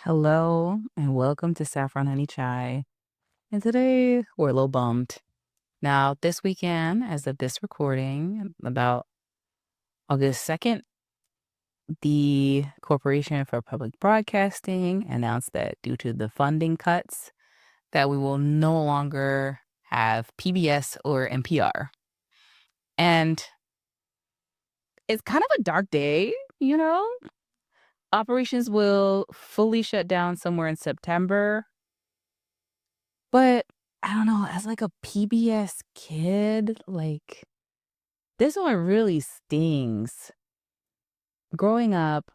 Hello and welcome to Saffron Honey Chai. And today we're a little bummed. Now, this weekend, as of this recording, about August 2nd, the Corporation for Public Broadcasting announced that due to the funding cuts, that we will no longer have PBS or NPR. And it's kind of a dark day, you know? Operations will fully shut down somewhere in September. But I don't know, as like a PBS kid, like this one really stings. Growing up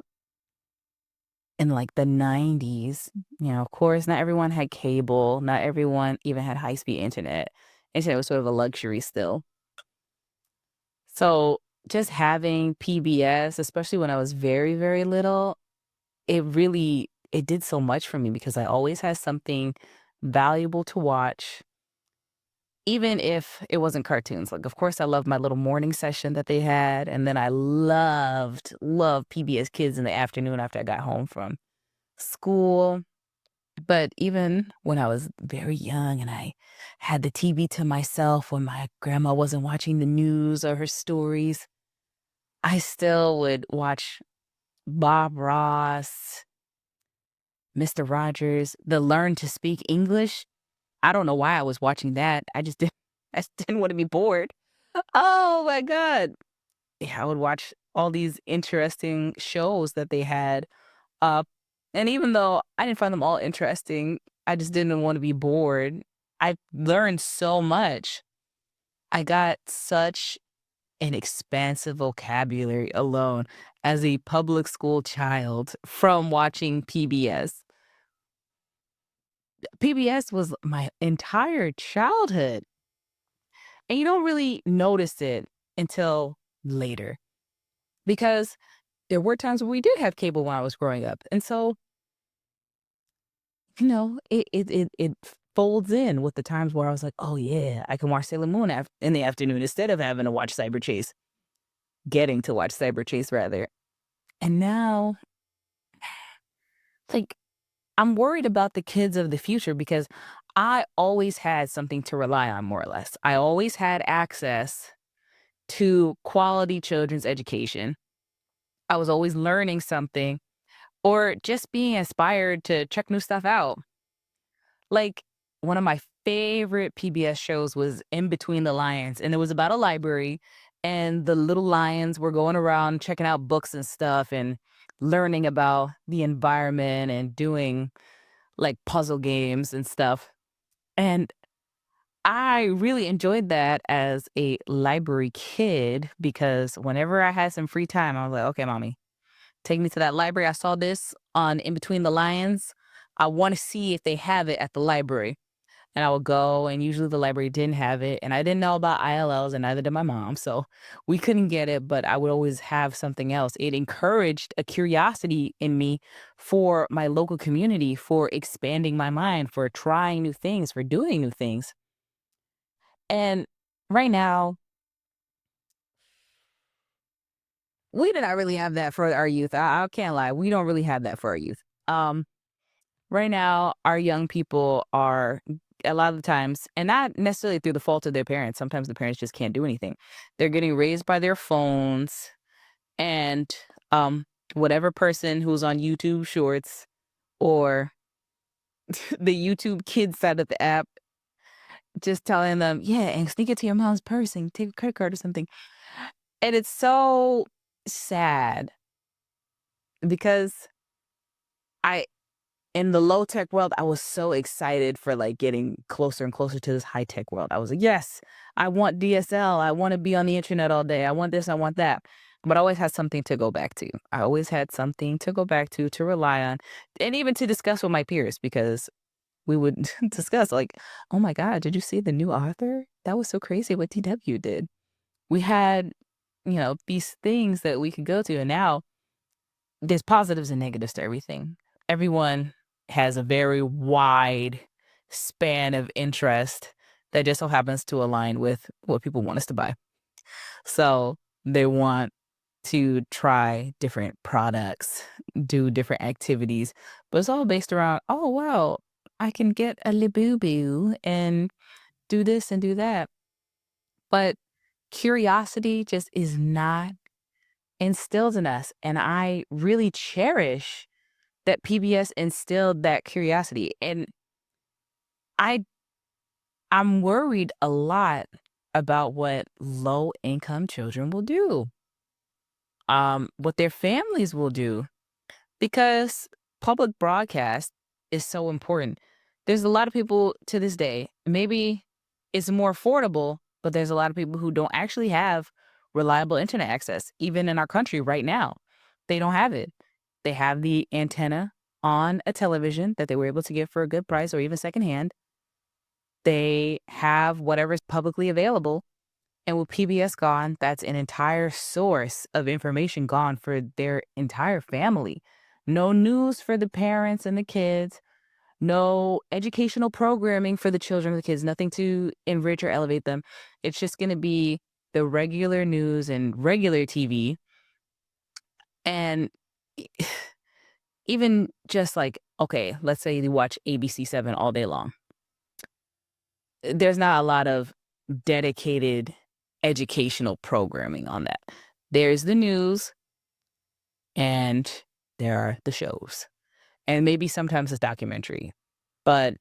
in like the 90s, of course, not everyone had cable, not everyone even had high-speed internet. Internet was sort of a luxury still. So just having PBS, especially when I was very, very little, it did so much for me because I always had something valuable to watch. Even if it wasn't cartoons, like, of course, I loved my little morning session that they had, and then I loved PBS Kids in the afternoon after I got home from school. But even when I was very young and I had the TV to myself when my grandma wasn't watching the news or her stories, I still would watch Bob Ross, Mister Rogers, the Learn to Speak English. I don't know why I was watching that. I just didn't wanna be bored. Oh my god. Yeah, I would watch all these interesting shows that they had up, and even though I didn't find them all interesting, I just didn't wanna be bored. I learned so much. I got such an expansive vocabulary alone as a public school child from watching PBS. PBS was my entire childhood, and you don't really notice it until later because there were times where we did have cable when I was growing up, and so, it folds in with the times where I was like, "Oh, yeah, I can watch Sailor Moon in the afternoon instead of having to watch Cyber Chase," getting to watch Cyber Chase rather. And now, like, I'm worried about the kids of the future because I always had something to rely on more or less. I always had access to quality children's education. I was always learning something or just being inspired to check new stuff out. Like, one of my favorite PBS shows was In Between the Lions, and it was about a library, and the little lions were going around checking out books and stuff and learning about the environment and doing, like, puzzle games and stuff, and I really enjoyed that as a library kid because whenever I had some free time, I was like, "Okay, mommy, take me to that library. I saw this on In Between the Lions. I wanna see if they have it at the library." And I would go, and usually the library didn't have it, and I didn't know about ILLs, and neither did my mom, so we couldn't get it, but I would always have something else. It encouraged a curiosity in me for my local community, for expanding my mind, for trying new things, for doing new things. And right now, we did not really have that for our youth. I can't lie, we don't really have that for our youth. Um Right now, our young people are a lot of the times, and not necessarily through the fault of their parents. Sometimes the parents just can't do anything. They're getting raised by their phones and whatever person who's on YouTube Shorts or the YouTube Kids side of the app just telling them, yeah, and sneak it to your mom's purse and take a credit card or something. And it's so sad because I in the low tech world, I was so excited for like getting closer and closer to this high tech world. I was like, yes, I want DSL. I want to be on the internet all day. I want this. I want that. But I always had something to go back to. I always had something to go back to rely on, and even to discuss with my peers because we would discuss, like, oh my God, did you see the new author? That was so crazy what TW did. We had, these things that we could go to. And now there's positives and negatives to everything. Everyone has a very wide span of interest that just so happens to align with what people want us to buy. So they want to try different products, do different activities, but it's all based around, oh, wow, I can get a Labubu and do this and do that. But curiosity just is not instilled in us. And I really cherish that PBS instilled that curiosity. And I I'm worried a lot about what low income children will do, what their families will do, because public broadcast is so important. There's a lot of people to this day, maybe it's more affordable, but there's a lot of people who don't actually have reliable internet access, even in our country right now. They don't have it. They have the antenna on a television that they were able to get for a good price or even secondhand. They have whatever's publicly available. And with PBS gone, that's an entire source of information gone for their entire family. No news for the parents and the kids, no educational programming for the children and the kids, nothing to enrich or elevate them. It's just going to be the regular news and regular TV. And e- even just like, okay, let's say you watch ABC 7 all day long. There's not a lot of dedicated educational programming on that. There's the news and there are the shows. And maybe sometimes it's documentary. But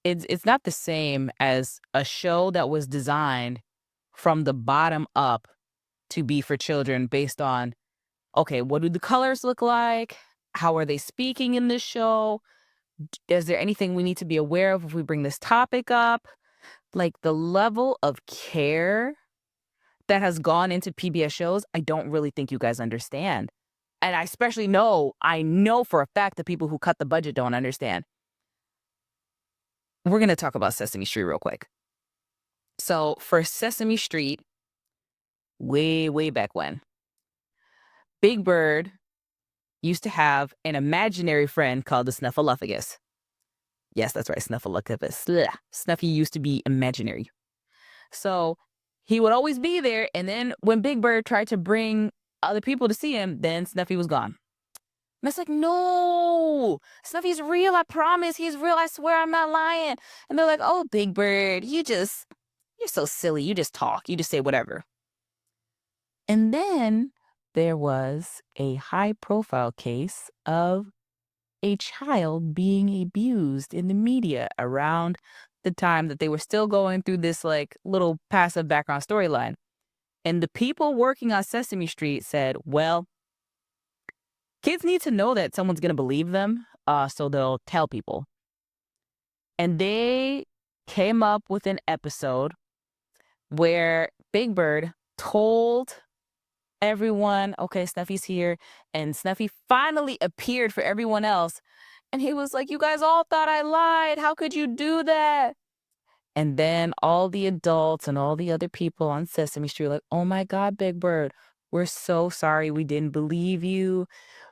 it's not the same as a show that was designed from the bottom up to be for children based on, okay, what do the colors look like? How are they speaking in this show? Is there anything we need to be aware of if we bring this topic up? Like the level of care that has gone into PBS shows, I don't really think you guys understand. And I know for a fact the people who cut the budget don't understand. We're going to talk about Sesame Street real quick. So for Sesame Street, way, way back when, Big Bird used to have an imaginary friend called the Snuffleupagus. Yes, that's right, Snuffleupagus. Blech. Snuffy used to be imaginary. So he would always be there. And then when Big Bird tried to bring other people to see him, then Snuffy was gone. And it's like, no, Snuffy's real. I promise he's real. I swear I'm not lying. And they're like, oh, Big Bird, you're so silly. You just talk. You just say whatever. And then there was a high profile case of a child being abused in the media around the time that they were still going through this like little passive background storyline. And the people working on Sesame Street said, well, kids need to know that someone's going to believe them, so they'll tell people. And they came up with an episode where Big Bird told everyone, okay, Snuffy's here. And Snuffy finally appeared for everyone else. And he was like, you guys all thought I lied. How could you do that? And then all the adults and all the other people on Sesame Street were like, oh my God, Big Bird, we're so sorry we didn't believe you.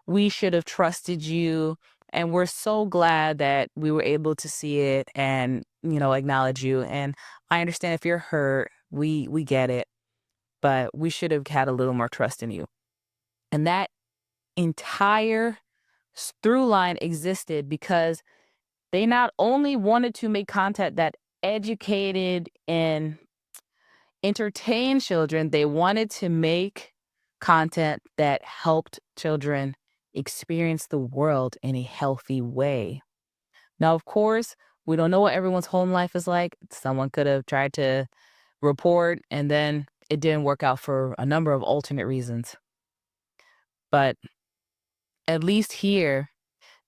We should have trusted you. And we're so glad that we were able to see it and, acknowledge you. And I understand if you're hurt, we get it, but we should have had a little more trust in you. And that entire through line existed because they not only wanted to make content that educated and entertained children, they wanted to make content that helped children experience the world in a healthy way. Now, of course, we don't know what everyone's home life is like. Someone could have tried to report and then it didn't work out for a number of alternate reasons. But at least here,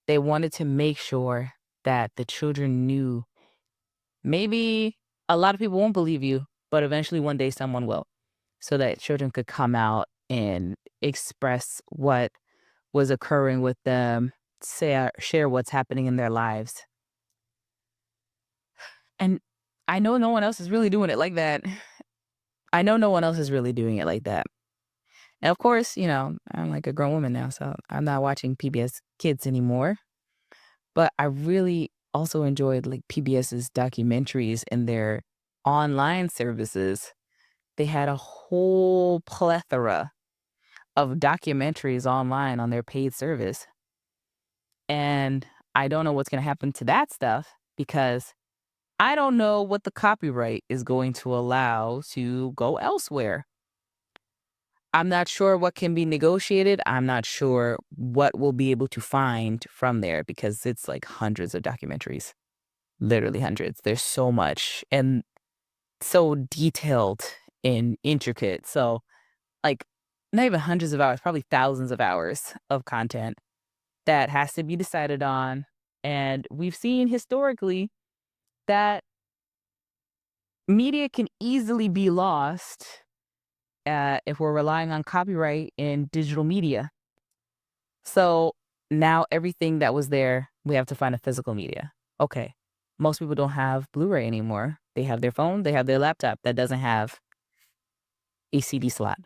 they wanted to make sure that the children knew. Maybe a lot of people won't believe you, but eventually one day someone will. So that children could come out and express what was occurring with them, share what's happening in their lives. And I know no one else is really doing it like that. I know no one else is really doing it like that. And of course, I'm like a grown woman now, so I'm not watching PBS Kids anymore. But I really also enjoyed like PBS's documentaries and their online services. They had a whole plethora of documentaries online on their paid service. And I don't know what's going to happen to that stuff because I don't know what the copyright is going to allow to go elsewhere. I'm not sure what can be negotiated. I'm not sure what we'll be able to find from there because it's like hundreds of documentaries, literally hundreds. There's so much and so detailed and intricate. So, like, not even hundreds of hours, probably thousands of hours of content that has to be decided on. And we've seen historically that media can easily be lost if we're relying on copyright in digital media. So now everything that was there, we have to find a physical media. Okay. Most people don't have Blu-ray anymore. They have their phone, they have their laptop that doesn't have a CD slot.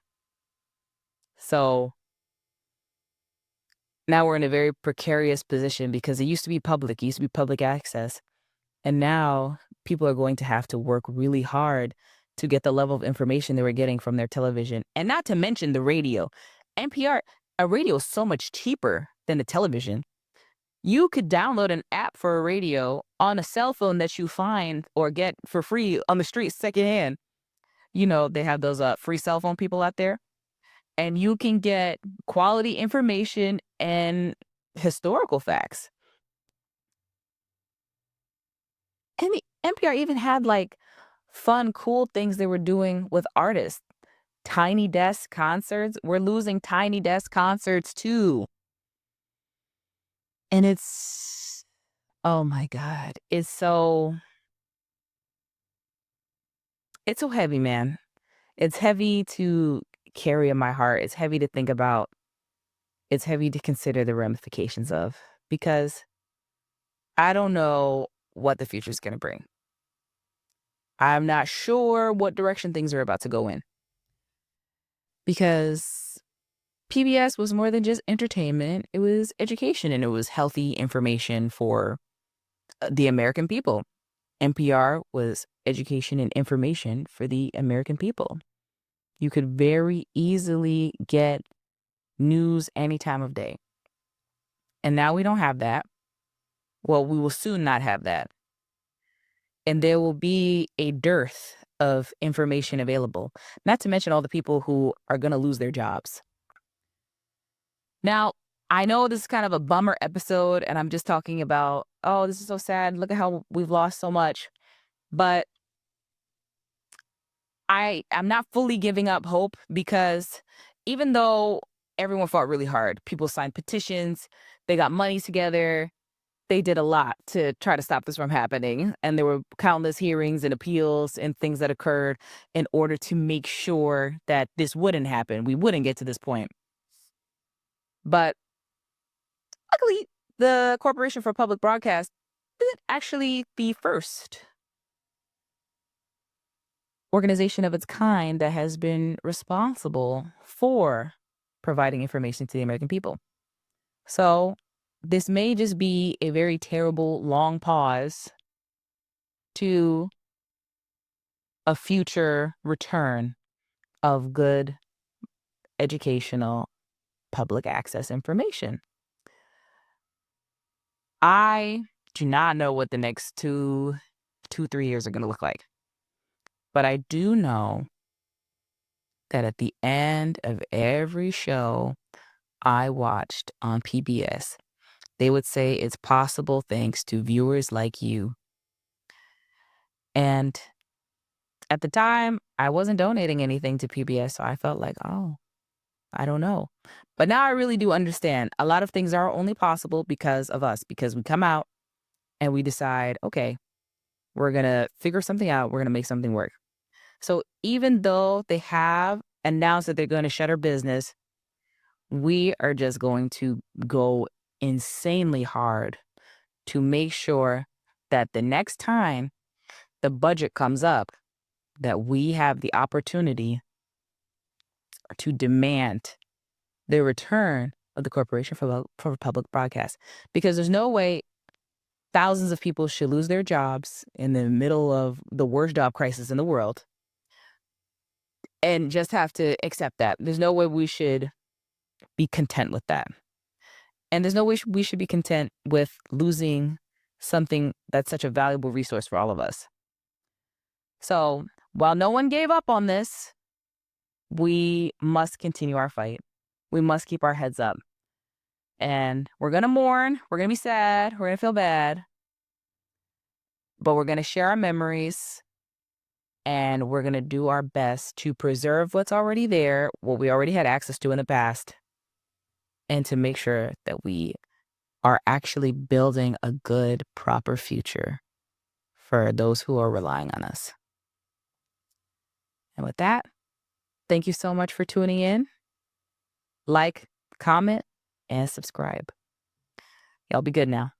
So now we're in a very precarious position because it used to be public, it used to be public access. And now people are going to have to work really hard to get the level of information they were getting from their television. And not to mention the radio. NPR, a radio is so much cheaper than the television. You could download an app for a radio on a cell phone that you find or get for free on the street secondhand. You know, they have those free cell phone people out there. And you can get quality information and historical facts. And the NPR even had like fun, cool things they were doing with artists. Tiny desk concerts. We're losing tiny desk concerts too. And it's, oh my God. It's so heavy, man. It's heavy to carry in my heart. It's heavy to think about. It's heavy to consider the ramifications of because I don't know what the future is going to bring. I'm not sure what direction things are about to go in because PBS was more than just entertainment. It was education and it was healthy information for the American people. NPR was education and information for the American people. You could very easily get news any time of day. And now we don't have that. Well, we will soon not have that. And there will be a dearth of information available, not to mention all the people who are going to lose their jobs. Now, I know this is kind of a bummer episode, and I'm just talking about, oh, this is so sad. Look at how we've lost so much. But I'm not fully giving up hope because even though everyone fought really hard, people signed petitions, they got money together, they did a lot to try to stop this from happening. And there were countless hearings and appeals and things that occurred in order to make sure that this wouldn't happen. We wouldn't get to this point. But luckily, the Corporation for Public Broadcast isn't actually the first organization of its kind that has been responsible for providing information to the American people. So this may just be a very terrible long pause to a future return of good educational public access information. I do not know what the next 3 years are going to look like. But I do know that at the end of every show I watched on PBS, they would say it's possible thanks to viewers like you. And at the time, I wasn't donating anything to PBS, so I felt like, oh, I don't know. But now I really do understand. A lot of things are only possible because of us, because we come out and we decide, okay, we're going to figure something out. We're going to make something work. So even though they have announced that they're going to shutter business, we are just going to go insanely hard to make sure that the next time the budget comes up, that we have the opportunity to demand the return of the Corporation for Public Broadcast. Because there's no way thousands of people should lose their jobs in the middle of the worst job crisis in the world and just have to accept that. There's no way we should be content with that. And there's no way we should be content with losing something that's such a valuable resource for all of us. So while no one gave up on this, we must continue our fight. We must keep our heads up. And we're going to mourn. We're going to be sad. We're going to feel bad. But we're going to share our memories. And we're going to do our best to preserve what's already there, what we already had access to in the past, and to make sure that we are actually building a good, proper future for those who are relying on us. And with that, thank you so much for tuning in. Like, comment, and subscribe. Y'all be good now.